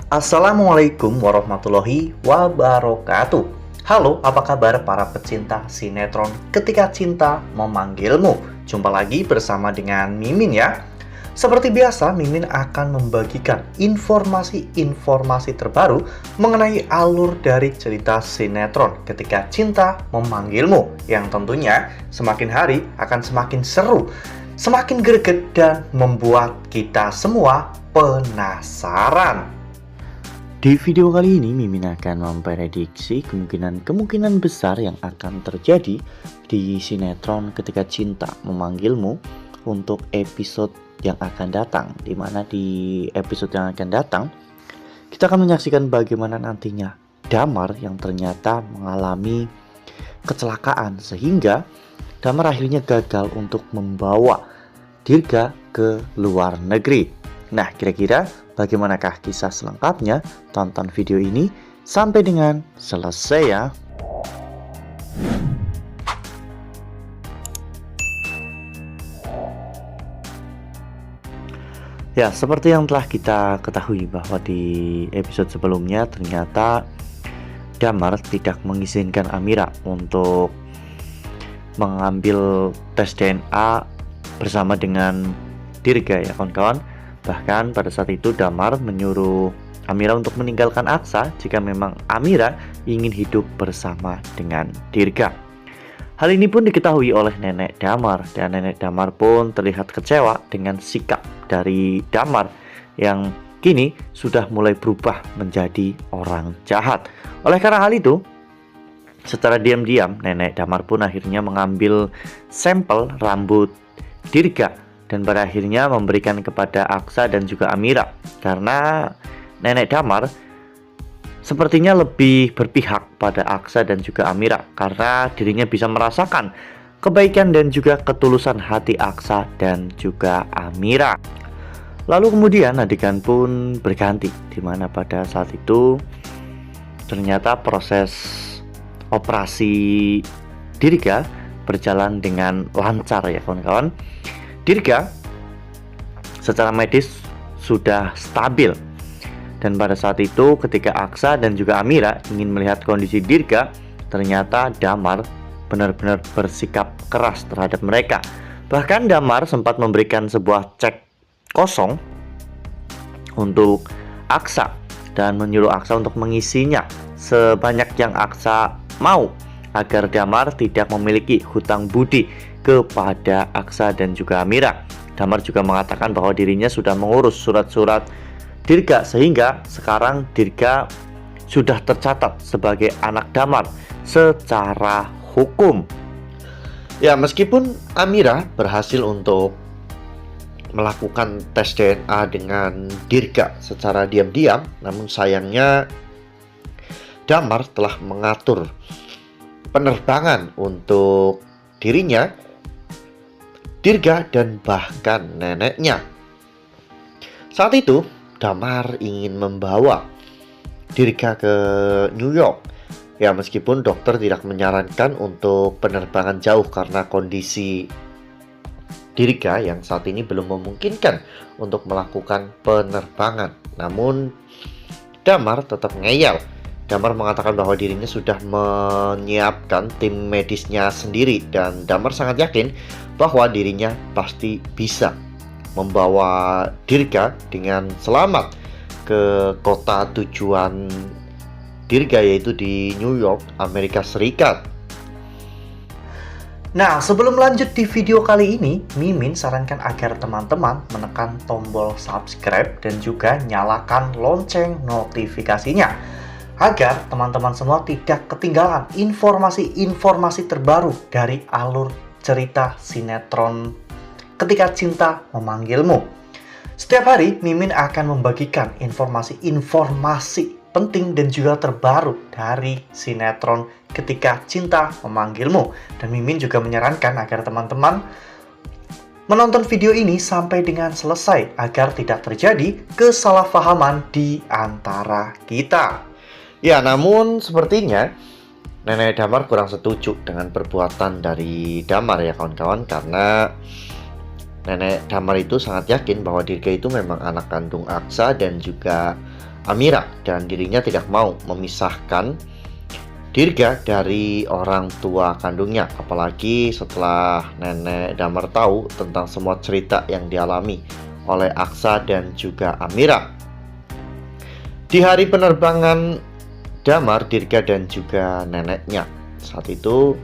Assalamualaikum warahmatullahi wabarakatuh. Halo, apa kabar para pecinta sinetron Ketika Cinta Memanggilmu? Jumpa lagi bersama dengan Mimin ya. Seperti biasa, Mimin akan membagikan informasi-informasi terbaru mengenai alur dari cerita sinetron Ketika Cinta Memanggilmu, yang tentunya semakin hari akan semakin seru, semakin greget, dan membuat kita semua penasaran. Di video kali ini, Mimin akan memprediksi kemungkinan besar yang akan terjadi di sinetron Ketika Cinta Memanggilmu untuk episode yang akan datang. Dimana di episode yang akan datang, kita akan menyaksikan bagaimana nantinya Damar yang ternyata mengalami kecelakaan, sehingga Damar akhirnya gagal untuk membawa Dirga ke luar negeri. Nah, kira-kira bagaimanakah kisah selengkapnya? Tonton video ini sampai dengan selesai ya. Ya, seperti yang telah kita ketahui bahwa di episode sebelumnya ternyata Damar tidak mengizinkan Amira untuk mengambil tes DNA bersama dengan Dirga ya kawan-kawan. Bahkan pada saat itu Damar menyuruh Amira untuk meninggalkan Aksa jika memang Amira ingin hidup bersama dengan Dirga. Hal ini pun diketahui oleh nenek Damar, dan nenek Damar pun terlihat kecewa dengan sikap dari Damar yang kini sudah mulai berubah menjadi orang jahat. Oleh karena hal itu, secara diam-diam nenek Damar pun akhirnya mengambil sampel rambut Dirga dan pada akhirnya memberikan kepada Aksa dan juga Amira, karena nenek Damar sepertinya lebih berpihak pada Aksa dan juga Amira karena dirinya bisa merasakan kebaikan dan juga ketulusan hati Aksa dan juga Amira. Lalu kemudian adegan pun berganti, dimana pada saat itu ternyata proses operasi Dirga berjalan dengan lancar ya kawan-kawan. Dirga secara medis sudah stabil, dan pada saat itu ketika Aksa dan juga Amira ingin melihat kondisi Dirga, ternyata Damar benar-benar bersikap keras terhadap mereka. Bahkan Damar sempat memberikan sebuah cek kosong untuk Aksa dan menyuruh Aksa untuk mengisinya sebanyak yang Aksa mau, agar Damar tidak memiliki hutang budi kepada Aksa dan juga Amira. Damar juga mengatakan bahwa dirinya sudah mengurus surat-surat Dirga, sehingga sekarang Dirga sudah tercatat sebagai anak Damar secara hukum. Ya, meskipun Amira berhasil untuk melakukan tes DNA dengan Dirga secara diam-diam, namun sayangnya Damar telah mengatur penerbangan untuk dirinya, Dirga, dan bahkan neneknya. Saat itu Damar ingin membawa Dirga ke New York. Ya, meskipun dokter tidak menyarankan untuk penerbangan jauh karena kondisi Dirga yang saat ini belum memungkinkan untuk melakukan penerbangan. Namun Damar tetap ngeyel. Damar mengatakan bahwa dirinya sudah menyiapkan tim medisnya sendiri, dan Damar sangat yakin bahwa dirinya pasti bisa membawa Dirga dengan selamat ke kota tujuan Dirga, yaitu di New York, Amerika Serikat. Nah, sebelum lanjut di video kali ini, Mimin sarankan agar teman-teman menekan tombol subscribe dan juga nyalakan lonceng notifikasinya, agar teman-teman semua tidak ketinggalan informasi-informasi terbaru dari alur cerita sinetron Ketika Cinta Memanggilmu. Setiap hari Mimin akan membagikan informasi-informasi penting dan juga terbaru dari sinetron Ketika Cinta Memanggilmu. Dan Mimin juga menyarankan agar teman-teman menonton video ini sampai dengan selesai agar tidak terjadi kesalahpahaman di antara kita. Ya, namun sepertinya nenek Damar kurang setuju dengan perbuatan dari Damar ya kawan-kawan, karena nenek Damar itu sangat yakin bahwa Dirga itu memang anak kandung Aksa dan juga Amira, dan dirinya tidak mau memisahkan Dirga dari orang tua kandungnya, apalagi setelah nenek Damar tahu tentang semua cerita yang dialami oleh Aksa dan juga Amira. Di hari penerbangan Damar, Dirga dan juga neneknya, saat itu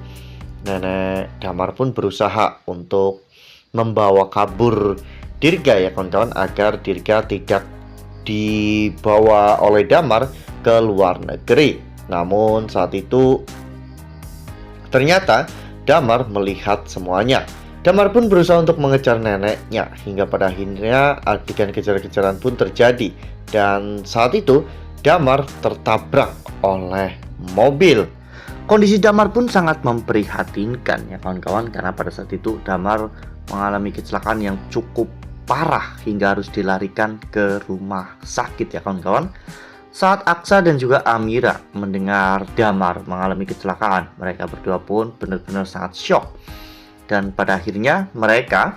nenek Damar pun berusaha untuk membawa kabur Dirga ya kawan-kawan, agar Dirga tidak dibawa oleh Damar ke luar negeri. Namun saat itu ternyata Damar melihat semuanya. Damar pun berusaha untuk mengejar neneknya, hingga pada akhirnya adegan kejar-kejaran pun terjadi. Dan saat itu Damar tertabrak oleh mobil. Kondisi Damar pun sangat memprihatinkan ya kawan-kawan, karena pada saat itu Damar mengalami kecelakaan yang cukup parah hingga harus dilarikan ke rumah sakit ya kawan-kawan. Saat Aksa dan juga Amira mendengar Damar mengalami kecelakaan, mereka berdua pun benar-benar sangat syok. Dan pada akhirnya mereka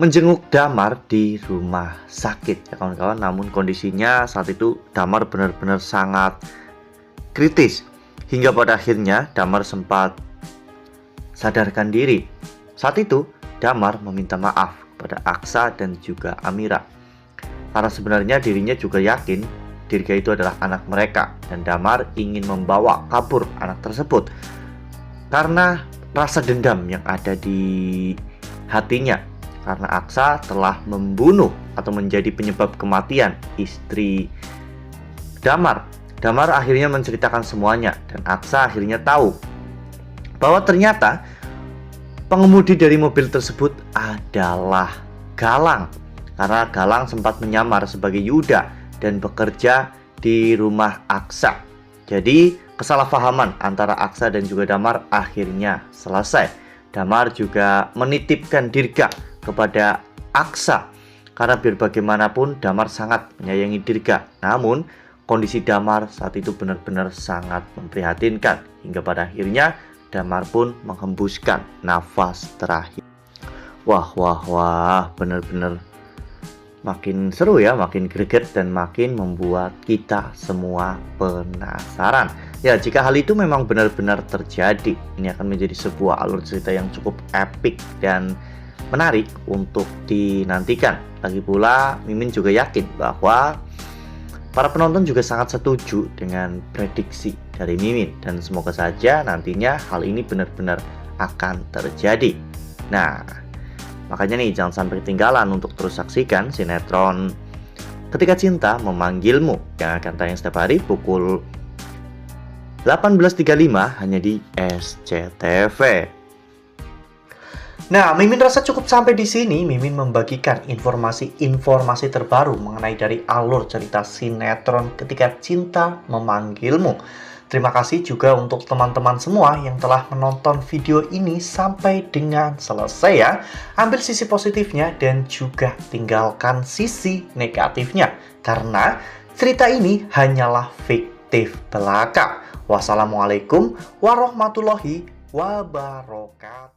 menjenguk Damar di rumah sakit ya kawan-kawan. Namun kondisinya saat itu Damar benar-benar sangat kritis, hingga pada akhirnya Damar sempat sadarkan diri. Saat itu Damar meminta maaf kepada Aksa dan juga Amira, karena sebenarnya dirinya juga yakin Dirga itu adalah anak mereka, dan Damar ingin membawa kabur anak tersebut karena rasa dendam yang ada di hatinya, karena Aksa telah membunuh atau menjadi penyebab kematian istri Damar. Damar akhirnya menceritakan semuanya, dan Aksa akhirnya tahu bahwa ternyata pengemudi dari mobil tersebut adalah Galang. Karena Galang sempat menyamar sebagai Yuda dan bekerja di rumah Aksa. Jadi kesalahpahaman antara Aksa dan juga Damar akhirnya selesai. Damar juga menitipkan Dirga kepada Aksa, karena biar bagaimanapun Damar sangat menyayangi Dirga. Namun kondisi Damar saat itu benar-benar sangat memprihatinkan, hingga pada akhirnya Damar pun menghembuskan nafas terakhir. Wah, benar-benar makin seru ya, makin greget, dan makin membuat kita semua penasaran. Ya, jika hal itu memang benar-benar terjadi, ini akan menjadi sebuah alur cerita yang cukup epik dan menarik untuk dinantikan. Lagi pula, Mimin juga yakin bahwa para penonton juga sangat setuju dengan prediksi dari Mimin, dan semoga saja nantinya hal ini benar-benar akan terjadi. Nah, makanya nih, jangan sampai ketinggalan untuk terus saksikan sinetron Ketika Cinta Memanggilmu yang akan tayang setiap hari pukul 18.35 hanya di SCTV. Nah, Mimin rasa cukup sampai di sini. Mimin membagikan informasi-informasi terbaru mengenai dari alur cerita sinetron Ketika Cinta Memanggilmu. Terima kasih juga untuk teman-teman semua yang telah menonton video ini sampai dengan selesai ya. Ambil sisi positifnya dan juga tinggalkan sisi negatifnya, karena cerita ini hanyalah fiktif belaka. Wassalamualaikum warahmatullahi wabarakatuh.